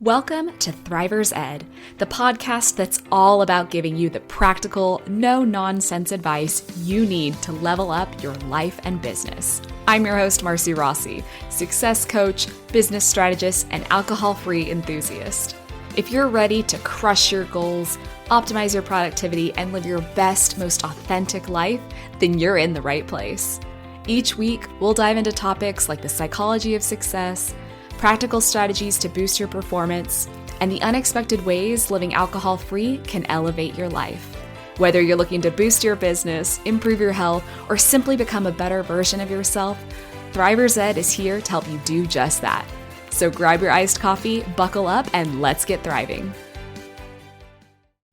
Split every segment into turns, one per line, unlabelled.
Welcome to Thriver's Ed, the podcast that's all about giving you the practical, no-nonsense advice you need to level up your life and business. I'm your host, Marcy Rossi, success coach, business strategist, and alcohol-free enthusiast. If you're ready to crush your goals, optimize your productivity, and live your best, most authentic life, then you're in the right place. Each week, we'll dive into topics like the psychology of success, practical strategies to boost your performance, and the unexpected ways living alcohol-free can elevate your life. Whether you're looking to boost your business, improve your health, or simply become a better version of yourself, Thriver's Ed is here to help you do just that. So grab your iced coffee, buckle up, and let's get thriving.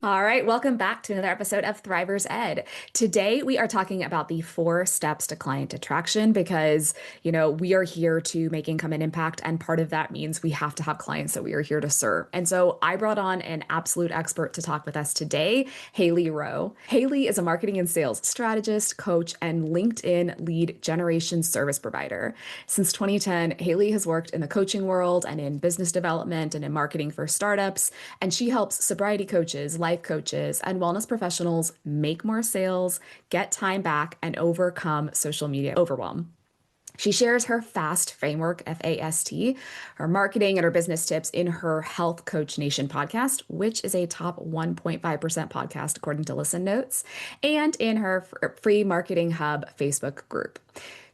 All right, welcome back to another episode of Thriver's Ed. Today, we are talking about the 4 steps to client attraction because, we are here to make income and impact, and part of that means we have to have clients that we are here to serve. And so I brought on an absolute expert to talk with us today, Hailey Rowe. Hailey is a marketing and sales strategist, coach, and LinkedIn lead generation service provider. Since 2010, Hailey has worked in the coaching world and in business development and in marketing for startups, and she helps sobriety coaches, life coaches, and wellness professionals make more sales, get time back, and overcome social media overwhelm. She shares her FAST framework, FAST, her marketing and her business tips in her Health Coach Nation podcast, which is a top 1.5% podcast according to Listen Notes, and in her Free Marketing Hub Facebook group.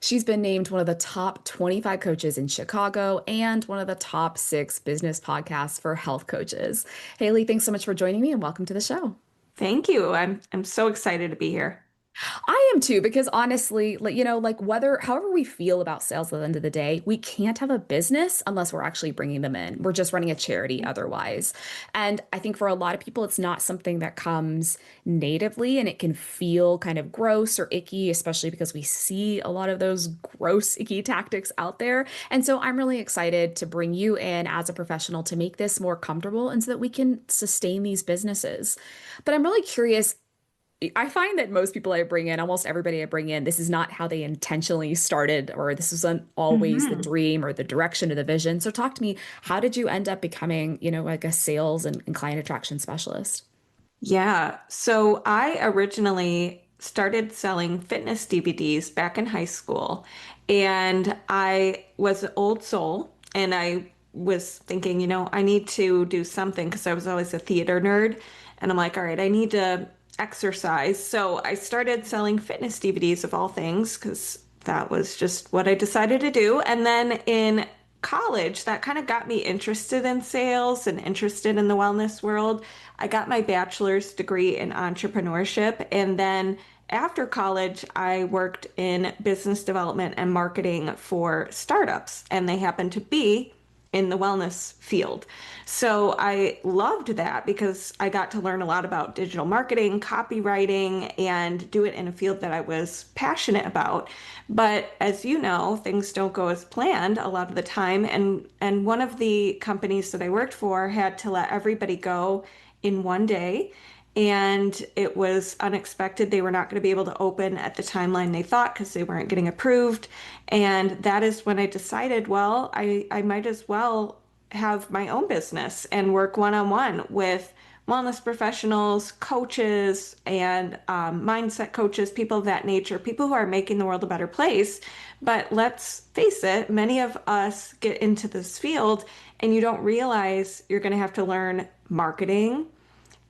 She's been named one of the top 25 coaches in Chicago and one of the top 6 business podcasts for health coaches. Hailey, thanks so much for joining me and welcome to the show.
Thank you. I'm so excited to be here.
I am too, because honestly, however we feel about sales at the end of the day, we can't have a business unless we're actually bringing them in. We're just running a charity otherwise. And I think for a lot of people, it's not something that comes natively and it can feel kind of gross or icky, especially because we see a lot of those gross, icky tactics out there. And so I'm really excited to bring you in as a professional to make this more comfortable and so that we can sustain these businesses. But I'm really curious. I find that most people I bring in, almost everybody I bring in, this is not how they intentionally started, or this isn't always the dream or the direction or the vision. So talk to me, how did you end up becoming, like a sales and client attraction specialist?
Yeah. So I originally started selling fitness DVDs back in high school, and I was an old soul, and I was thinking, I need to do something because I was always a theater nerd. And I'm like, all right, I need to exercise. So I started selling fitness DVDs of all things because that was just what I decided to do. And then in college, that kind of got me interested in sales and interested in the wellness world. I got my bachelor's degree in entrepreneurship. And then after college, I worked in business development and marketing for startups, and they happened to be in the wellness field. So I loved that because I got to learn a lot about digital marketing, copywriting, and do it in a field that I was passionate about. But as you know, things don't go as planned a lot of the time. And one of the companies that I worked for had to let everybody go in one day. And it was unexpected. They were not going to be able to open at the timeline they thought because they weren't getting approved. And that is when I decided, well, I might as well have my own business and work one-on-one with wellness professionals, coaches, and mindset coaches, people of that nature, people who are making the world a better place. But let's face it, many of us get into this field and you don't realize you're going to have to learn marketing,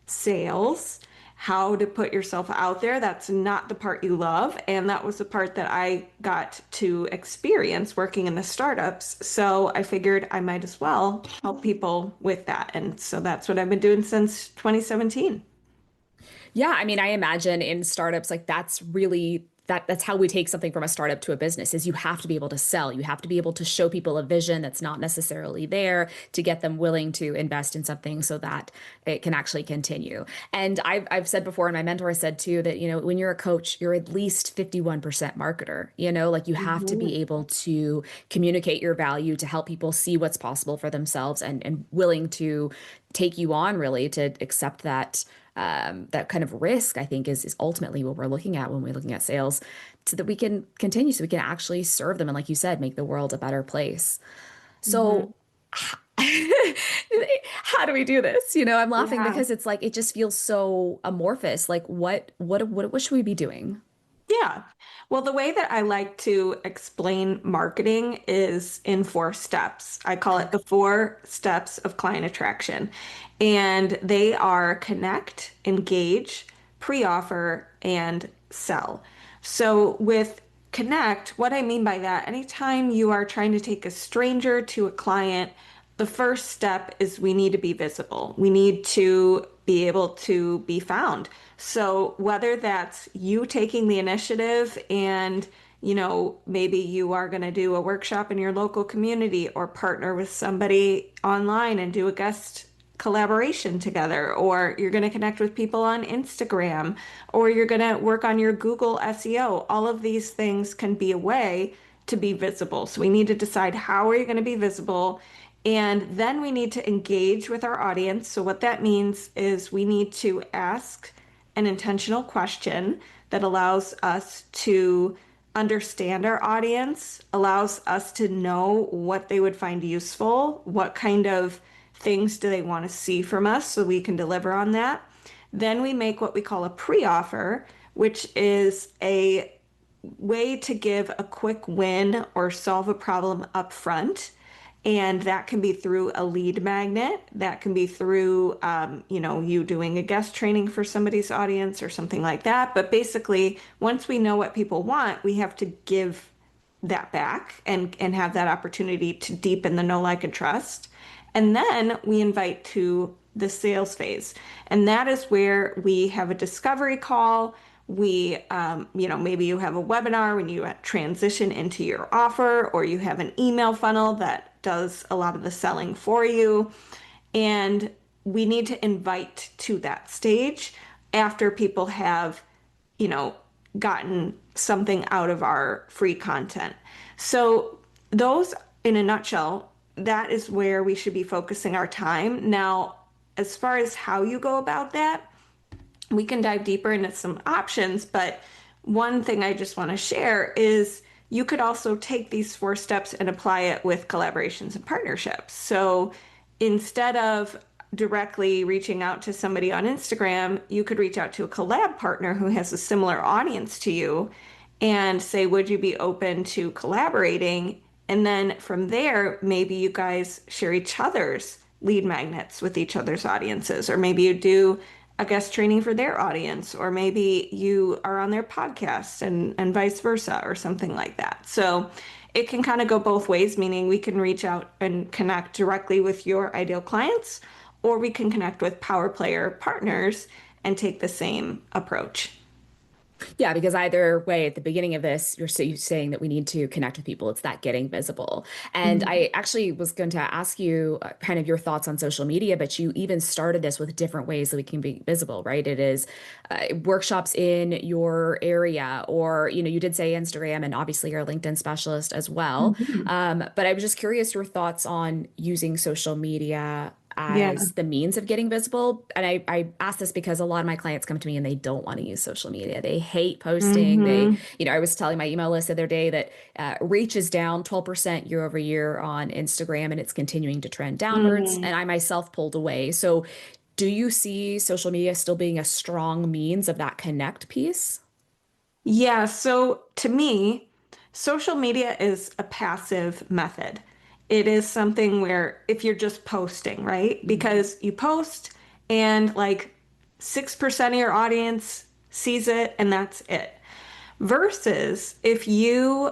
sales, how to put yourself out there. That's not the part you love. And that was the part that I got to experience working in the startups. So I figured I might as well help people with that. And so that's what I've been doing since 2017.
Yeah, I mean, I imagine in startups, like that's really that's how we take something from a startup to a business is you have to be able to sell. You have to be able to show people a vision that's not necessarily there to get them willing to invest in something so that it can actually continue. And I've said before, and my mentor said too, that, when you're a coach, you're at least 51% marketer, like you have to
Mhm.
be able to communicate your value to help people see what's possible for themselves and willing to take you on really to accept that kind of risk, I think, is ultimately what we're looking at when we're looking at sales so that we can continue, so we can actually serve them. And like you said, make the world a better place.
Mhm.
So how do we do this? I'm laughing
Yeah.
because it's like it just feels so amorphous. Like what should we be doing?
Yeah. Well, the way that I like to explain marketing is in 4 steps. I call it the 4 steps of client attraction. And they are connect, engage, pre-offer, and sell. So with connect, what I mean by that, anytime you are trying to take a stranger to a client, the first step is we need to be visible. We need to be able to be found. So whether that's you taking the initiative and, maybe you are going to do a workshop in your local community or partner with somebody online and do a guest collaboration together, or you're going to connect with people on Instagram, or you're going to work on your Google SEO. All of these things can be a way to be visible. So we need to decide how are you going to be visible, and then we need to engage with our audience. So what that means is we need to ask an intentional question that allows us to understand our audience, allows us to know what they would find useful, what kind of things do they want to see from us so we can deliver on that. Then we make what we call a pre-offer, which is a way to give a quick win or solve a problem up front. And that can be through a lead magnet. That can be through, you doing a guest training for somebody's audience or something like that. But basically, once we know what people want, we have to give that back and have that opportunity to deepen the know, like, and trust. And then we invite to the sales phase. And that is where we have a discovery call. Maybe you have a webinar when you transition into your offer, or you have an email funnel that does a lot of the selling for you. And we need to invite to that stage after people have, you know, gotten something out of our free content. So those, in a nutshell, that is where we should be focusing our time. Now, as far as how you go about that, we can dive deeper into some options, but one thing I just want to share is you could also take these 4 steps and apply it with collaborations and partnerships. So instead of directly reaching out to somebody on Instagram, you could reach out to a collab partner who has a similar audience to you and say, would you be open to collaborating? And then from there, maybe you guys share each other's lead magnets with each other's audiences, or maybe you do a guest training for their audience, or maybe you are on their podcast and vice versa, or something like that. So it can kind of go both ways, meaning we can reach out and connect directly with your ideal clients, or we can connect with power player partners and take the same approach.
Yeah, because either way, at the beginning of this, you're saying that we need to connect with people. It's that getting visible. And
Mhm.
I actually was going to ask you kind of your thoughts on social media, but you even started this with different ways that we can be visible, right? It is workshops in your area, or, you did say Instagram, and obviously you're a LinkedIn specialist as well.
Mhm.
But I was just curious your thoughts on using social media
Yeah.
as the means of getting visible. And I ask this because a lot of my clients come to me and they don't want to use social media. They hate posting.
Hmm.
I was telling my email list the other day that reach is down 12% year over year on Instagram, and it's continuing to trend downwards.
Mm.
And I myself pulled away. So do you see social media still being a strong means of that connect piece?
Yeah, so to me, social media is a passive method. It is something where if you're just posting, right?
Mhm.
Because you post and like 6% of your audience sees it and that's it. Versus if you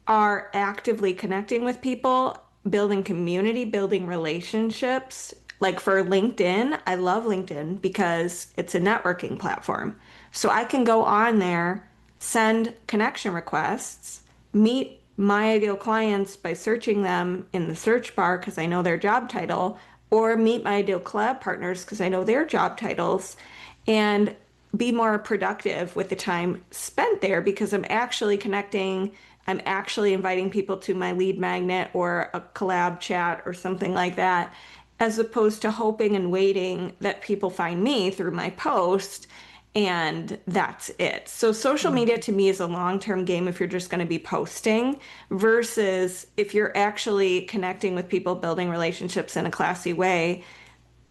are actively connecting with people, building community, building relationships. Like for LinkedIn, I love LinkedIn because it's a networking platform. So I can go on there, send connection requests, meet my ideal clients by searching them in the search bar because I know their job title, or meet my ideal collab partners because I know their job titles, and be more productive with the time spent there because I'm actually connecting. I'm actually inviting people to my lead magnet or a collab chat or something like that, as opposed to hoping and waiting that people find me through my post and that's it. So social media to me is a long-term game if you're just going to be posting versus if you're actually connecting with people, building relationships in a classy way.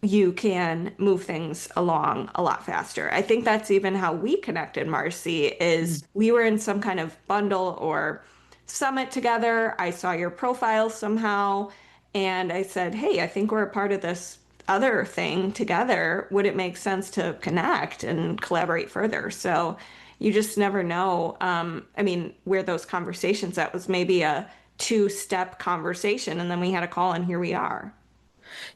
you can move things along a lot faster. I think that's even how we connected, Marcy,
Mm.
is we were in some kind of bundle or summit together. I saw your profile somehow and I said, "Hey, I think we're a part of this other thing together. Would it make sense to connect and collaborate further?" So you just never know. I mean, where those conversations, that was maybe a two-step conversation and then we had a call and here we are.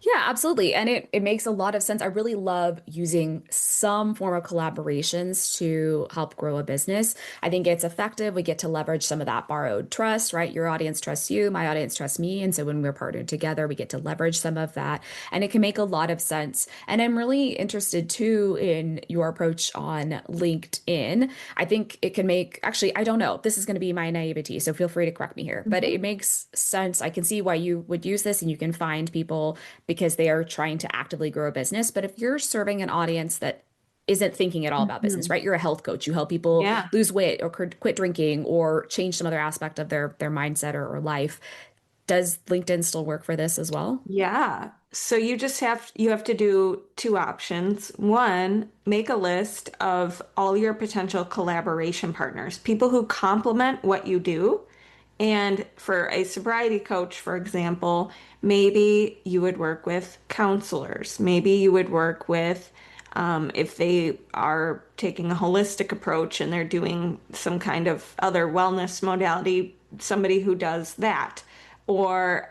Yeah, absolutely. And it makes a lot of sense. I really love using some form of collaborations to help grow a business. I think it's effective. We get to leverage some of that borrowed trust, right? Your audience trusts you, my audience trusts me. And so when we're partnered together, we get to leverage some of that. And it can make a lot of sense. And I'm really interested too in your approach on LinkedIn. I think it can make, actually, I don't know. This is going to be my naivety. So feel free to correct me here, but
Mhm.
it makes sense. I can see why you would use this and you can find people because they are trying to actively grow a business. But if you're serving an audience that isn't thinking at all about business,
Mhm.
right? You're a health coach. You help people
Yeah.
lose weight or quit drinking or change some other aspect of their mindset or life. Does LinkedIn still work for this as well?
Yeah. So you have to do two options. One, make a list of all your potential collaboration partners, people who complement what you do. And for a sobriety coach, for example, maybe you would work with counselors. Maybe you would work with, if they are taking a holistic approach and they're doing some kind of other wellness modality, somebody who does that. Or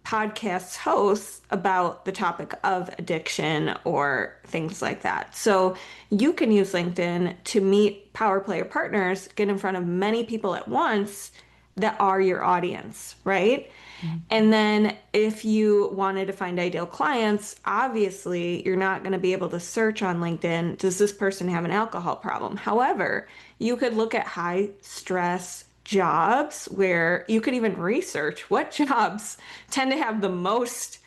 podcasts hosts about the topic of addiction or things like that. So you can use LinkedIn to meet power player partners, get in front of many people at once that are your audience, right?
Mhm.
And then if you wanted to find ideal clients, obviously you're not going to be able to search on LinkedIn, does this person have an alcohol problem? However, you could look at high stress jobs where you could even research what jobs tend to have the most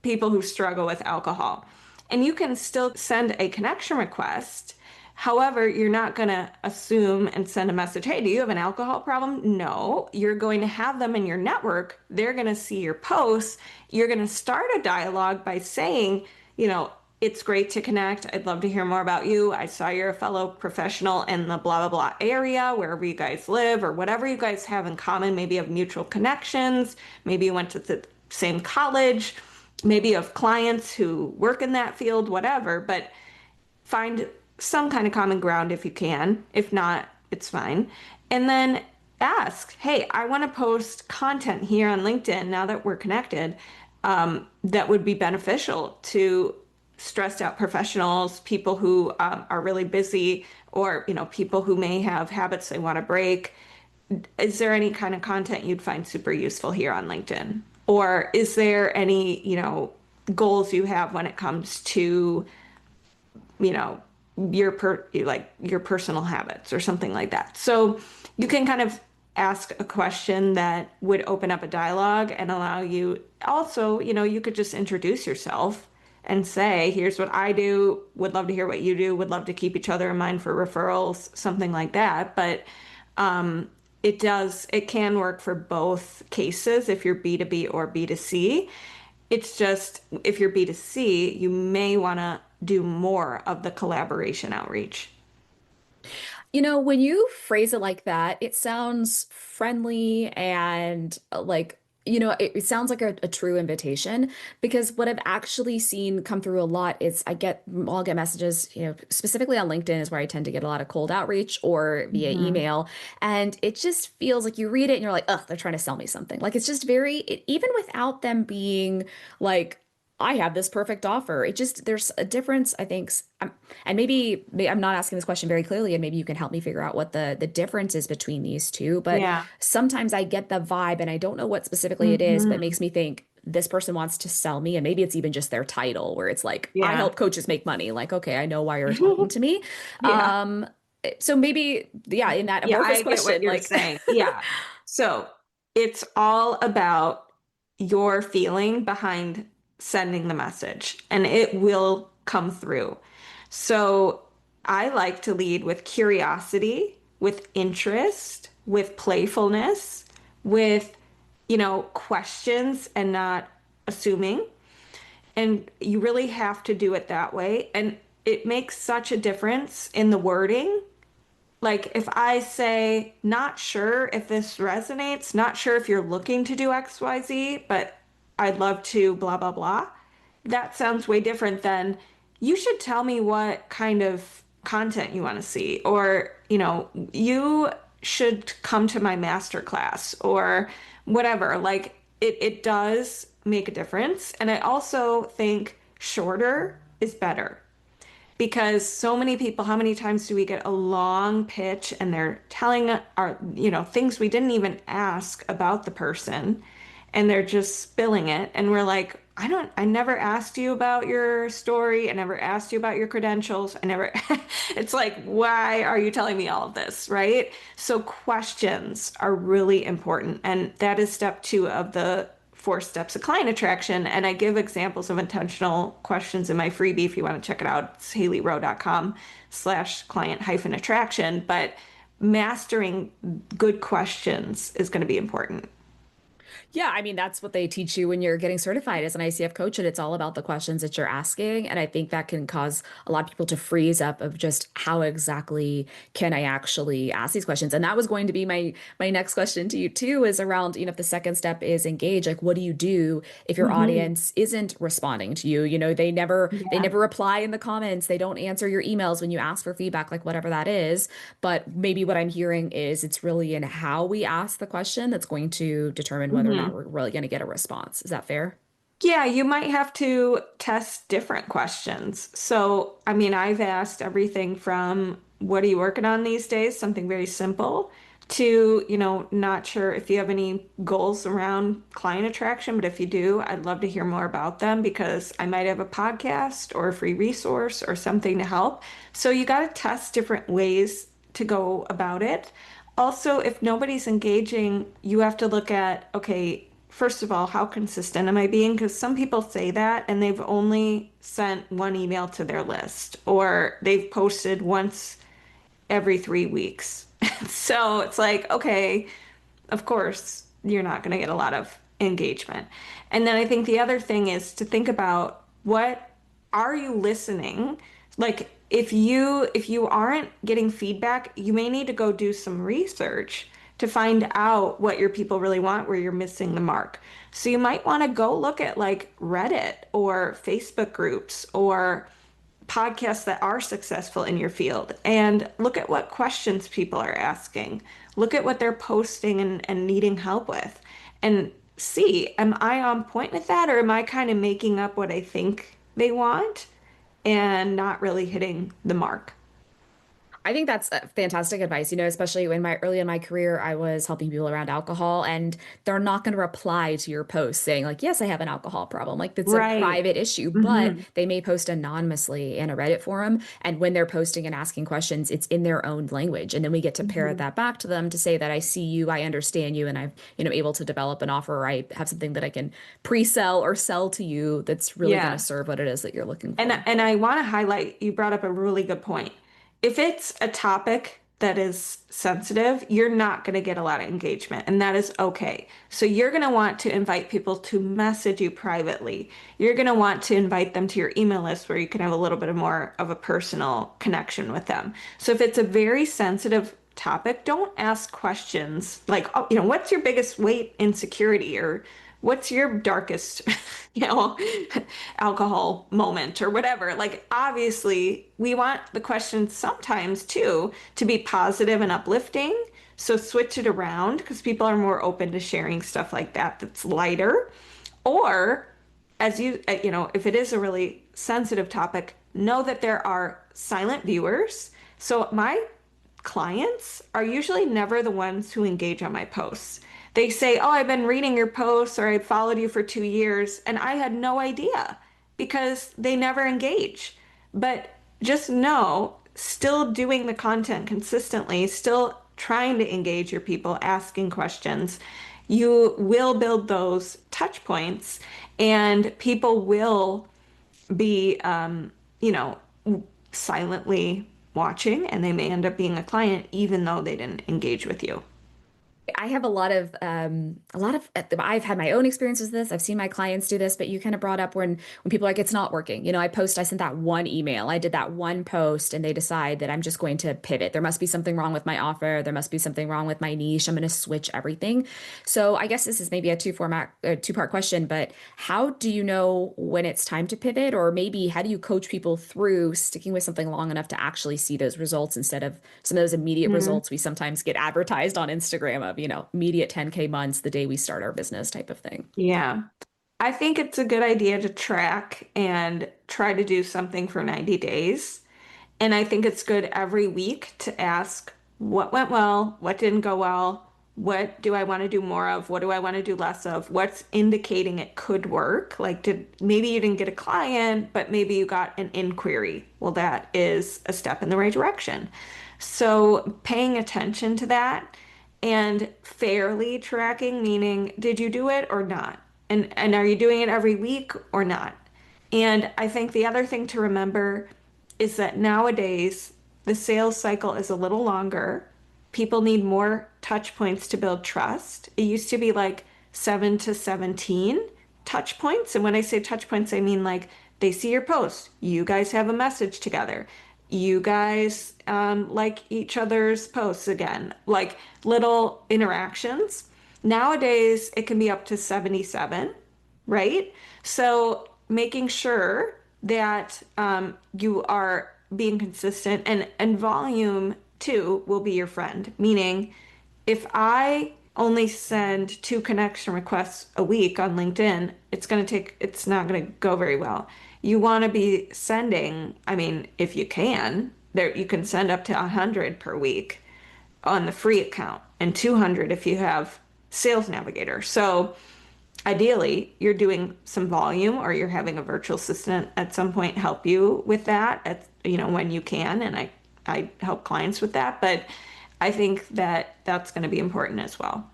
people who struggle with alcohol. And you can still send a connection request. However, you're not going to assume and send a message, "Hey, do you have an alcohol problem?" No, you're going to have them in your network. They're going to see your posts. You're going to start a dialogue by saying, you know, "It's great to connect. I'd love to hear more about you. I saw you're a fellow professional in the blah, blah, blah area, wherever you guys live, or whatever you guys have in common. Maybe you have mutual connections. Maybe you went to the same college. Maybe you have clients who work in that field, whatever, but find some kind of common ground if you can. If not, it's fine. And then ask, "Hey, I want to post content here on LinkedIn now that we're connected, that would be beneficial to stressed out professionals, people who are really busy, or people who may have habits they want to break. Is there any kind of content you'd find super useful here on LinkedIn? Or is there any, goals you have when it comes to, you know, your personal habits or something like that?" So you can kind of ask a question that would open up a dialogue and allow you also, you could just introduce yourself and say, "Here's what I do, would love to hear what you do, would love to keep each other in mind for referrals," something like that. But it can work for both cases if you're B2B or B2C. It's just if you're B2C, you may want to do more of the collaboration outreach.
When you phrase it like that, it sounds friendly and it sounds like a true invitation because what I've actually seen come through a lot is I'll get messages, specifically on LinkedIn is where I tend to get a lot of cold outreach or via
Mhm.
email. And it just feels like you read it and you're like, oh, they're trying to sell me something. Like it's just even without them being like, I have this perfect offer. There's a difference, I think. And maybe I'm not asking this question very clearly, and maybe you can help me figure out what the difference is between these two. But
Yeah.
sometimes I get the vibe, and I don't know what specifically it is, but
Hmm.
makes me think this person wants to sell me. And maybe it's even just their title, where it's like, I
Yeah.
help coaches make money. Like, okay, I know why you're talking to me.
Yeah.
Um, so maybe, yeah, in that
Yeah,
amorphous
I get what
question,
you're
like,
saying. Yeah. So it's all about your feeling behind sending the message, and it will come through. So I like to lead with curiosity, with interest, with playfulness, with, questions and not assuming. And you really have to do it that way. And it makes such a difference in the wording. Like if I say, not sure if this resonates, not sure if you're looking to do XYZ, but I'd love to blah, blah, blah. That sounds way different than you should tell me what kind of content you want to see, or, you should come to my master class or whatever. Like it does make a difference. And I also think shorter is better because so many people, how many times do we get a long pitch and they're telling our, things we didn't even ask about the person and they're just spilling it. And we're like, I never asked you about your story. I never asked you about your credentials. It's like, why are you telling me all of this? Right? So questions are really important. And that is step 2 of the 4 steps of client attraction. And I give examples of intentional questions in my freebie. If you want to check it out, it's haileyrowe.com/client-attraction. But mastering good questions is going to be important.
Yeah, I mean, that's what they teach you when you're getting certified as an ICF coach, and it's all about the questions that you're asking. And I think that can cause a lot of people to freeze up of just how exactly can I actually ask these questions. And that was going to be my next question to you too, is around, if the second step is engage, like what do you do if your
Hmm.
audience isn't responding to you? They
Yeah.
never reply in the comments, they don't answer your emails when you ask for feedback, like whatever that is. But maybe what I'm hearing is it's really in how we ask the question that's going to determine whether or not
Hmm.
we're really going to get a response. Is that fair?
Yeah, you might have to test different questions. So, I mean, I've asked everything from what are you working on these days? Something very simple to, not sure if you have any goals around client attraction, but if you do, I'd love to hear more about them because I might have a podcast or a free resource or something to help. So, you got to test different ways to go about it. Also, if nobody's engaging, you have to look at, okay, first of all, how consistent am I being? Because some people say that and they've only sent one email to their list or they've posted once every 3 weeks. So it's like, okay, of course, you're not going to get a lot of engagement. And then I think the other thing is to think about what are you listening? Like if you aren't getting feedback, you may need to go do some research to find out what your people really want, where you're missing the mark. So you might want to go look at like Reddit or Facebook groups or podcasts that are successful in your field and look at what questions people are asking. Look at what they're posting and needing help with. And see, am I on point with that or am I kind of making up what I think they want and not really hitting the mark?
I think that's fantastic advice, especially early in my career, I was helping people around alcohol, and they're not going to reply to your post saying like, yes, I have an alcohol problem. Like that's a
Right.
private issue, but
Hmm.
they may post anonymously in a Reddit forum. And when they're posting and asking questions, it's in their own language. And then we get to parrot
Hmm.
that back to them to say that I see you, I understand you, and I'm, able to develop an offer, or I have something that I can pre-sell or sell to you that's really going to
Yeah.
serve what it is that you're looking
And
for.
and I want to highlight, you brought up a really good point. If it's a topic that is sensitive, you're not going to get a lot of engagement, and that is okay. So you're going to want to invite people to message you privately. You're going to want to invite them to your email list where you can have a little bit of more of a personal connection with them. So if it's a very sensitive topic, don't ask questions like, oh, what's your biggest weight insecurity or what's your darkest, you know, alcohol moment or whatever. Like, obviously, we want the questions sometimes too to be positive and uplifting. So switch it around because people are more open to sharing stuff like that that's lighter. Or, as if it is a really sensitive topic, know that there are silent viewers. So my clients are usually never the ones who engage on my posts. They say, oh, I've been reading your posts or I followed you for 2 years, and I had no idea because they never engage. But just know, still doing the content consistently, still trying to engage your people, asking questions, you will build those touch points and people will be, you know, silently watching and they may end up being a client even though they didn't engage with you.
I have I've had my own experiences with this. I've seen my clients do this, but you kind of brought up when people are like, it's not working. I sent that one email, I did that one post, and they decide that I'm just going to pivot. There must be something wrong with my offer. There must be something wrong with my niche. I'm going to switch everything. So I guess this is maybe a two-part question, but how do you know when it's time to pivot? Or maybe how do you coach people through sticking with something long enough to actually see those results instead of some of those immediate
Mhm.
results we sometimes get advertised on Instagram of, immediate 10K months the day we start our business type of thing.
Yeah. I think it's a good idea to track and try to do something for 90 days. And I think it's good every week to ask what went well, what didn't go well, what do I want to do more of, what do I want to do less of, what's indicating it could work. Like, did maybe you didn't get a client, but maybe you got an inquiry. Well, that is a step in the right direction. So paying attention to that and fairly tracking, meaning did you do it or not? And are you doing it every week or not? And I think the other thing to remember is that nowadays the sales cycle is a little longer. People need more touch points to build trust. It used to be like 7 to 17 touch points. And when I say touch points, I mean like they see your post, you guys have a message together, you guys like each other's posts again, like little interactions. Nowadays, it can be up to 77, right? So making sure that you are being consistent and volume too will be your friend. Meaning, if I only send 2 connection requests a week on LinkedIn, it's not going to go very well. You want to be sending, I mean, if you can, there you can send up to 100 per week on the free account and 200 if you have Sales Navigator. So ideally, you're doing some volume or you're having a virtual assistant at some point help you with that when you can. And I help clients with that. But I think that that's going to be important as well.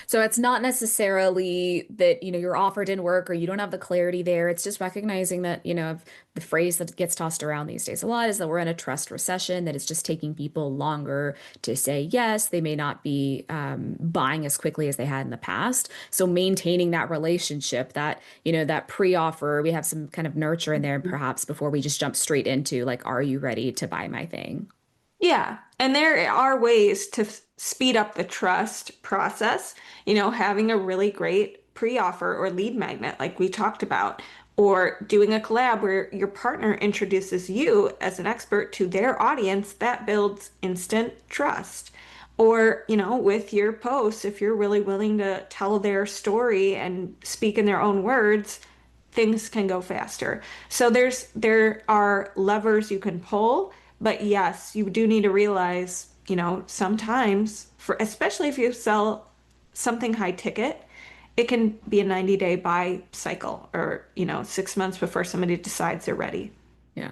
So it's not necessarily that, your offer didn't work or you don't have the clarity there. It's just recognizing that, the phrase that gets tossed around these days a lot is that we're in a trust recession, that it's just taking people longer to say yes. They may not be buying as quickly as they had in the past. So maintaining that relationship, that pre-offer, we have some kind of nurture in there perhaps before we just jump straight into like, are you ready to buy my thing?
Yeah, and there are ways to speed up the trust process, having a really great pre-offer or lead magnet like we talked about, or doing a collab where your partner introduces you as an expert to their audience that builds instant trust. Or, with your posts, if you're really willing to tell their story and speak in their own words, things can go faster. So there are levers you can pull, but yes, you do need to realize, sometimes for especially if you sell something high ticket, it can be a 90-day buy cycle or, 6 months before somebody decides they're ready.
Yeah.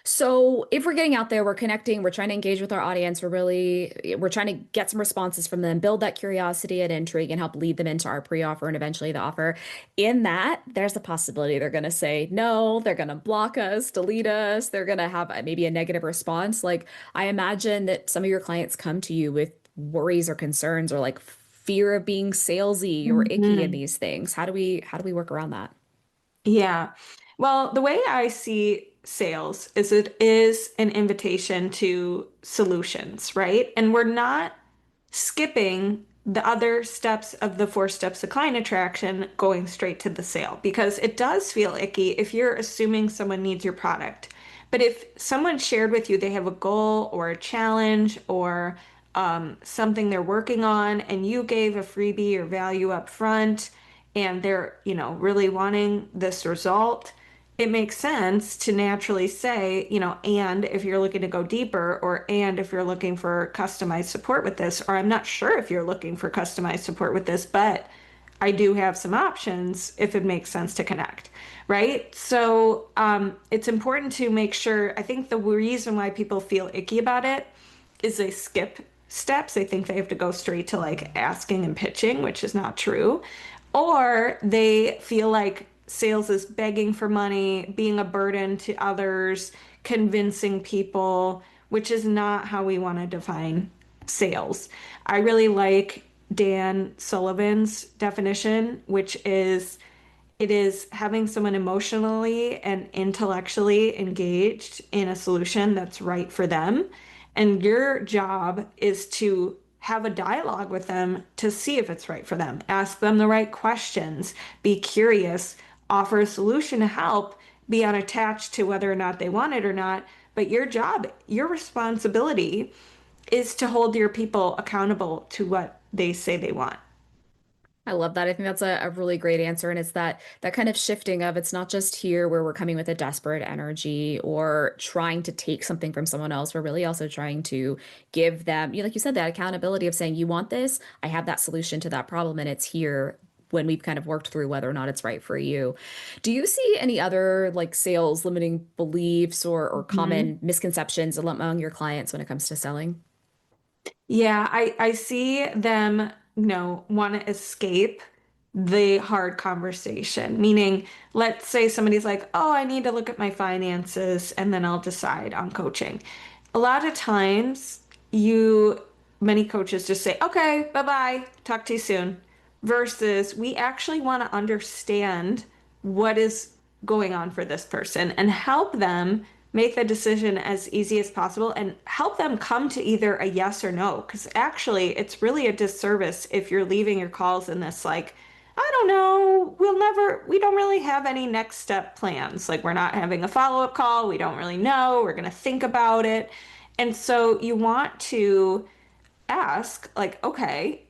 So if we're getting out there, we're connecting, we're trying to engage with our audience, we're trying to get some responses from them, build that curiosity and intrigue and help lead them into our pre-offer and eventually the offer. In that, there's a possibility they're going to say no, they're going to block us, delete us, they're going to have maybe a negative response. Like I imagine that some of your clients come to you with worries or concerns or like fear of being salesy or icky in
Mhm.
these things. How do we work around that?
Yeah. Well, the way I see sales is it is an invitation to solutions, right? And we're not skipping the other steps of the 4 steps of client attraction going straight to the sale because it does feel icky if you're assuming someone needs your product. But if someone shared with you they have a goal or a challenge or something they're working on and you gave a freebie or value up front and they're, really wanting this result, it makes sense to naturally say, and if you're looking to go deeper, or and if you're looking for customized support with this, or I'm not sure if you're looking for customized support with this, but I do have some options if it makes sense to connect, right? So it's important to make sure. I think the reason why people feel icky about it is they skip steps. They think they have to go straight to like asking and pitching, which is not true. Or they feel like sales is begging for money, being a burden to others, convincing people, which is not how we want to define sales. I really like Dan Sullivan's definition, which is it is having someone emotionally and intellectually engaged in a solution that's right for them. And your job is to have a dialogue with them to see if it's right for them. Ask them the right questions, be curious, offer a solution to help, be unattached to whether or not they want it or not. But your job, your responsibility is to hold your people accountable to what they say they want.
I love that. I think that's a really great answer. And it's that kind of shifting of it's not just here where we're coming with a desperate energy or trying to take something from someone else. We're really also trying to give them, like you said, that accountability of saying, you want this, I have that solution to that problem, and it's here when we've kind of worked through whether or not it's right for you. Do you see any other like sales limiting beliefs or
Mhm.
common misconceptions among your clients when it comes to selling?
Yeah, I see them, want to escape the hard conversation. Meaning, let's say somebody's like, "Oh, I need to look at my finances and then I'll decide on coaching." A lot of times, many coaches just say, "Okay, bye-bye, talk to you soon." Versus we actually want to understand what is going on for this person and help them make the decision as easy as possible and help them come to either a yes or no. Because actually, it's really a disservice if you're leaving your calls in this, like, I don't know, we don't really have any next step plans. Like, we're not having a follow-up call. We don't really know. We're going to think about it. And so you want to ask, like, okay,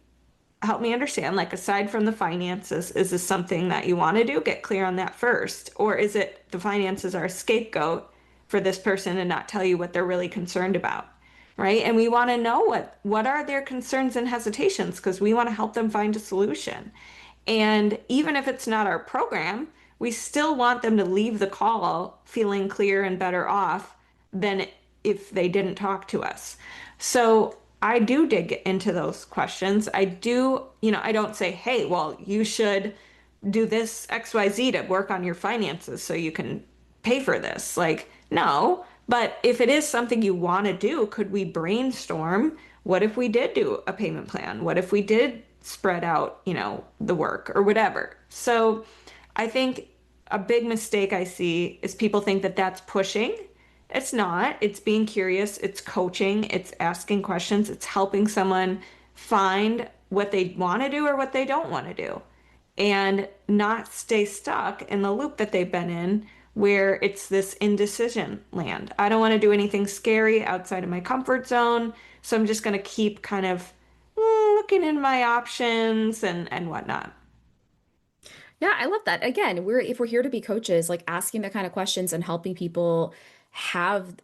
help me understand, like, aside from the finances, is this something that you want to do? Get clear on that first. Or is it the finances are a scapegoat for this person and not tell you what they're really concerned about? Right? And we want to know what are their concerns and hesitations because we want to help them find a solution. And even if it's not our program, we still want them to leave the call feeling clear and better off than if they didn't talk to us. So I do dig into those questions. I do, I don't say, hey, well, you should do this XYZ to work on your finances so you can pay for this. Like, no. But if it is something you want to do, could we brainstorm? What if we did do a payment plan? What if we did spread out, the work or whatever? So I think a big mistake I see is people think that that's pushing. It's not. It's being curious, it's coaching, it's asking questions, it's helping someone find what they want to do or what they don't want to do and not stay stuck in the loop that they've been in where it's this indecision land. I don't want to do anything scary outside of my comfort zone, so I'm just going to keep kind of looking in my options and whatnot.
Yeah, I love that. Again, if we're here to be coaches, like asking the kind of questions and helping people have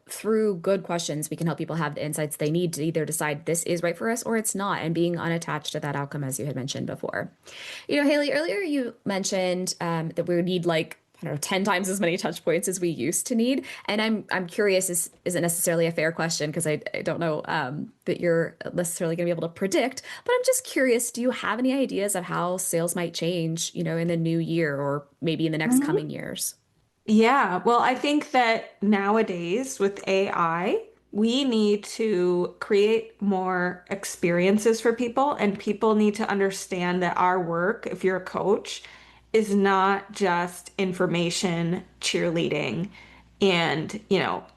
through good questions, we can help people have the insights they need to either decide this is right for us or it's not, and being unattached to that outcome, as you had mentioned before. Hailey, earlier you mentioned that we would need like I don't know, 10 times as many touch points as we used to need. And I'm curious, this isn't necessarily a fair question because I don't know that you're necessarily going to be able to predict, but I'm just curious, do you have any ideas of how sales might change, in the new year or maybe in the next
Mhm.
coming years?
Yeah, well, I think that nowadays with AI, we need to create more experiences for people, and people need to understand that our work, if you're a coach, is not just information cheerleading and,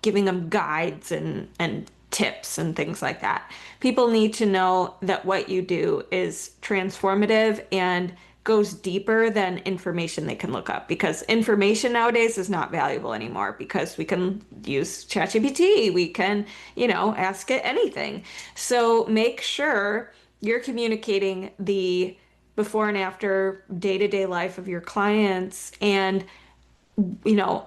giving them guides and tips and things like that. People need to know that what you do is transformative and goes deeper than information they can look up because information nowadays is not valuable anymore because we can use ChatGPT, we can, ask it anything. So make sure you're communicating the before and after day-to-day life of your clients and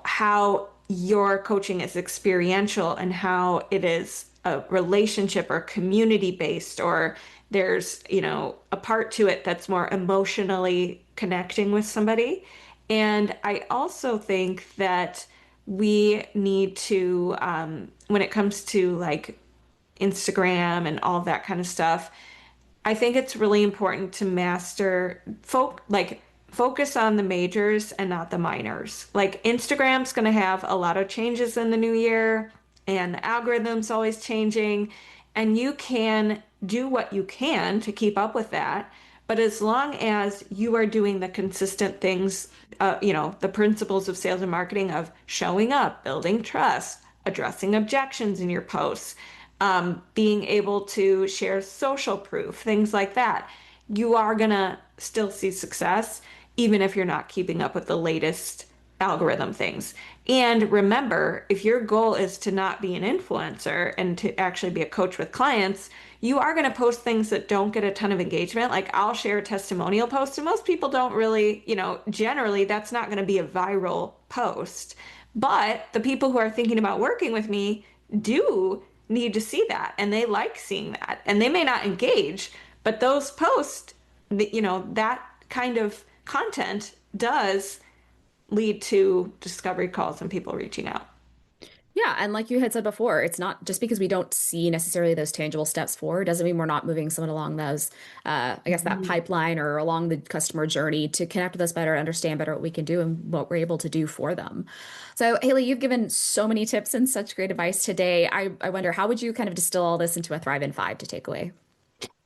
how your coaching is experiential and how it is a relationship or community based, or there's, a part to it that's more emotionally connecting with somebody. And I also think that we need to, when it comes to like Instagram and all that kind of stuff, I think it's really important to master focus on the majors and not the minors. Like Instagram's going to have a lot of changes in the new year and the algorithm's always changing. and you can do what you can to keep up with that. But as long as you are doing the consistent things, the principles of sales and marketing of showing up, building trust, addressing objections in your posts, being able to share social proof, things like that, you are going to still see success, even if you're not keeping up with the latest algorithm things. And remember, if your goal is to not be an influencer and to actually be a coach with clients, you are going to post things that don't get a ton of engagement. Like I'll share a testimonial post, and most people don't really, generally that's not going to be a viral post. But the people who are thinking about working with me do need to see that, and they like seeing that. And they may not engage, but those posts, that kind of content does lead to discovery calls and people reaching out.
Yeah, and like you had said before, it's not just because we don't see necessarily those tangible steps forward doesn't mean we're not moving someone along those, I guess that
Mhm.
pipeline or along the customer journey to connect with us better, understand better what we can do and what we're able to do for them. So, Haley, you've given so many tips and such great advice today. I wonder, how would you kind of distill all this into a Thrive in 5 to take away?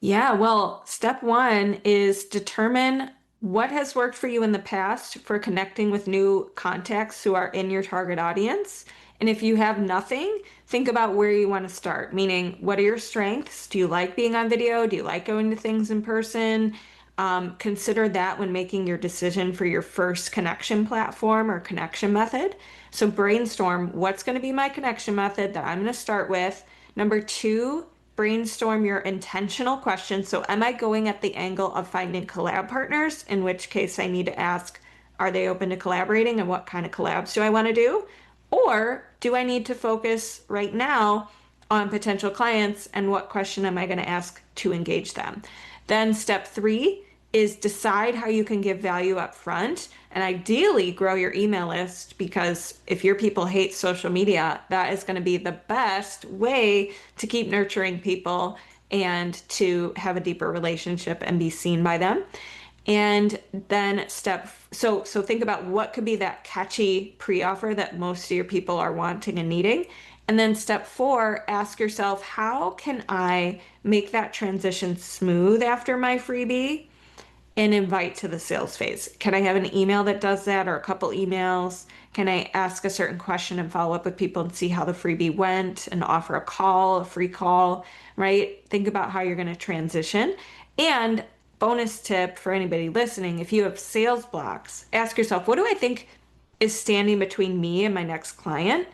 Yeah, well, step one is determine what has worked for you in the past for connecting with new contacts who are in your target audience. And if you have nothing, think about where you want to start, meaning what are your strengths? Do you like being on video? Do you like going to things in person? Consider that when making your decision for your first connection platform or connection method. So brainstorm what's going to be my connection method that I'm going to start with. Number two, brainstorm your intentional questions. So, am I going at the angle of finding collab partners? In which case, I need to ask, are they open to collaborating and what kind of collabs do I want to do? Or do I need to focus right now on potential clients and what question am I going to ask to engage them? Then, step three is decide how you can give value up front and ideally grow your email list because if your people hate social media, that is going to be the best way to keep nurturing people and to have a deeper relationship and be seen by them. And then so think about what could be that catchy pre-offer that most of your people are wanting and needing. And then step four, ask yourself, how can I make that transition smooth after my freebie? And invite to the sales phase. Can I have an email that does that or a couple emails? Can I ask a certain question and follow up with people and see how the freebie went and offer a call, a free call, right? Think about how you're going to transition. And bonus tip for anybody listening, if you have sales blocks, ask yourself, what do I think is standing between me and my next client?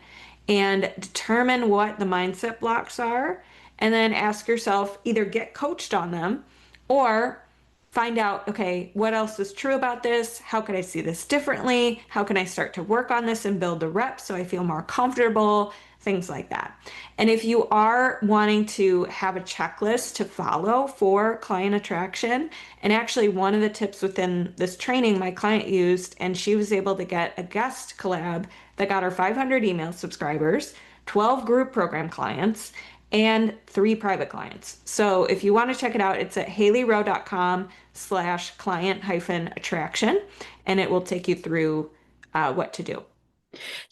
And determine what the mindset blocks are. And then ask yourself, either get coached on them or find out, okay, what else is true about this? How could I see this differently? How can I start to work on this and build a rep so I feel more comfortable? Things like that. And if you are wanting to have a checklist to follow for client attraction, and actually one of the tips within this training my client used, and she was able to get a guest collab that got her 500 email subscribers, 12 group program clients, and 3 private clients. So if you want to check it out, it's at haileyrowe.com/client hyphen attraction, and it will take you through what to do.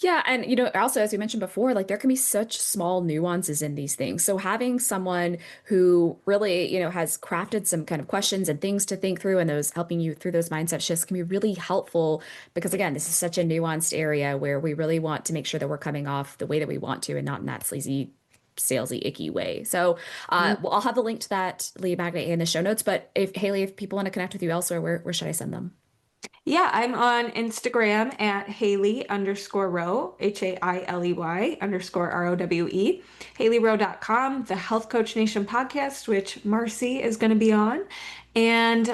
Yeah, and also as we mentioned before, like there can be such small nuances in these things. So having someone who really, has crafted some kind of questions and things to think through and those helping you through those mindset shifts can be really helpful because again, this is such a nuanced area where we really want to make sure that we're coming off the way that we want to and not in that sleazy salesy icky way. So well, I'll have the link to that lead magnet in the show notes, but if Haley, if people want to connect with you elsewhere, where should I send them?
Yeah, I'm on Instagram at Hailey_Rowe, HAILEY_ROWE, HaileyRowe.com, the Health Coach Nation podcast, which Marcy is going to be on, and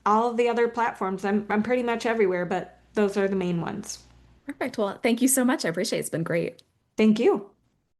all of the other platforms. I'm pretty much everywhere, but those are the main ones.
Perfect. Well, thank you so much. I appreciate it. It's been great.
Thank you.